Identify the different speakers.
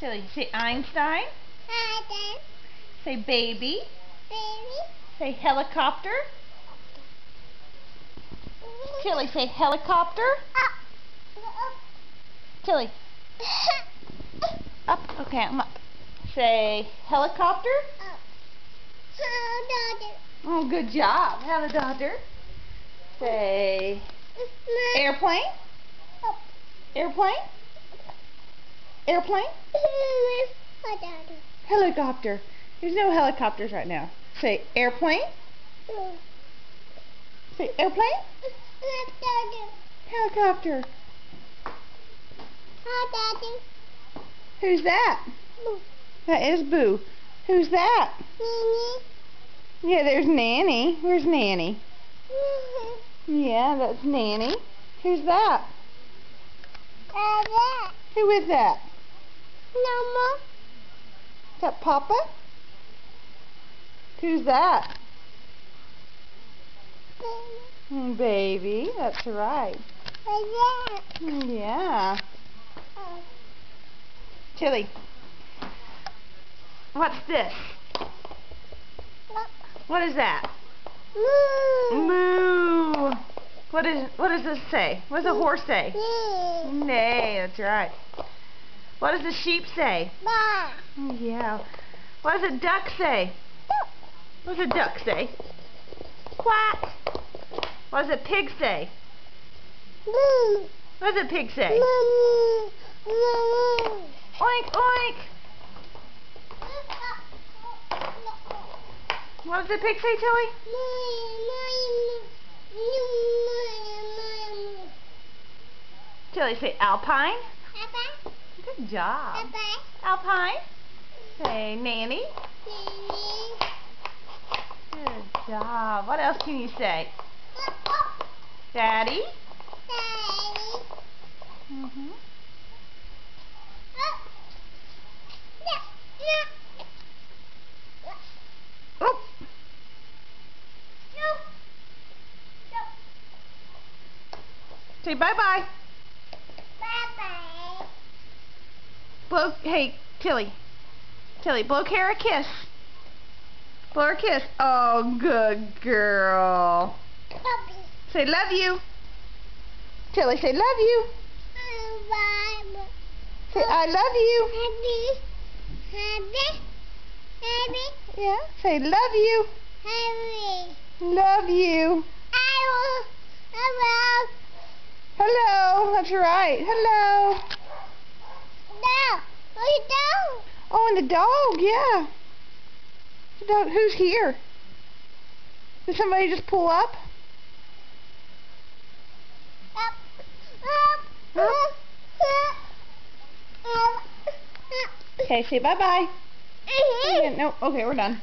Speaker 1: Tilly, say Einstein.
Speaker 2: Einstein.
Speaker 1: Say baby.
Speaker 2: Baby.
Speaker 1: Say helicopter. Tilly, say helicopter. Tilly. Up. Okay, I'm up. Say helicopter. Oh, good job. Helicopter. Say airplane. Airplane. Airplane. Helicopter. There's no helicopters right now. Say airplane. Say airplane. Helicopter. Who's that? That is Boo. Who's that? Yeah, there's Nanny. Where's Nanny? Yeah, that's Nanny. Who's that? Who is that?
Speaker 2: Mama.
Speaker 1: Is that Papa? Who's that? Baby, that's right. Yeah. Tilly, what's this? What is that? Moo. What does this say? What does a horse say? Neigh, that's right. What does the sheep say? Yeah. What does a duck say? What does a duck say? Quack. What does a pig say? What does a pig say? Oink, oink. What does the pig say, Tilly? Tilly, say alpine. Good job. Alpine. Say Nanny. Good job. What else can you say? Daddy. Mm-hmm. Oh. Say bye-bye.
Speaker 2: Bye-bye.
Speaker 1: Blow, hey, Tilly. Tilly, blow Kara a kiss. Blow her a kiss. Oh, good girl.
Speaker 2: Puppy.
Speaker 1: Say love you. Tilly, say love you.
Speaker 2: Bye.
Speaker 1: Say I love you.
Speaker 2: Happy.
Speaker 1: Yeah, say love you.
Speaker 2: Happy.
Speaker 1: Love you. Hello, that's right. Hello.
Speaker 2: No. You don't.
Speaker 1: Oh, and the dog, yeah. The dog, who's here? Did somebody just pull up? Okay, say bye-bye. No, okay, we're done.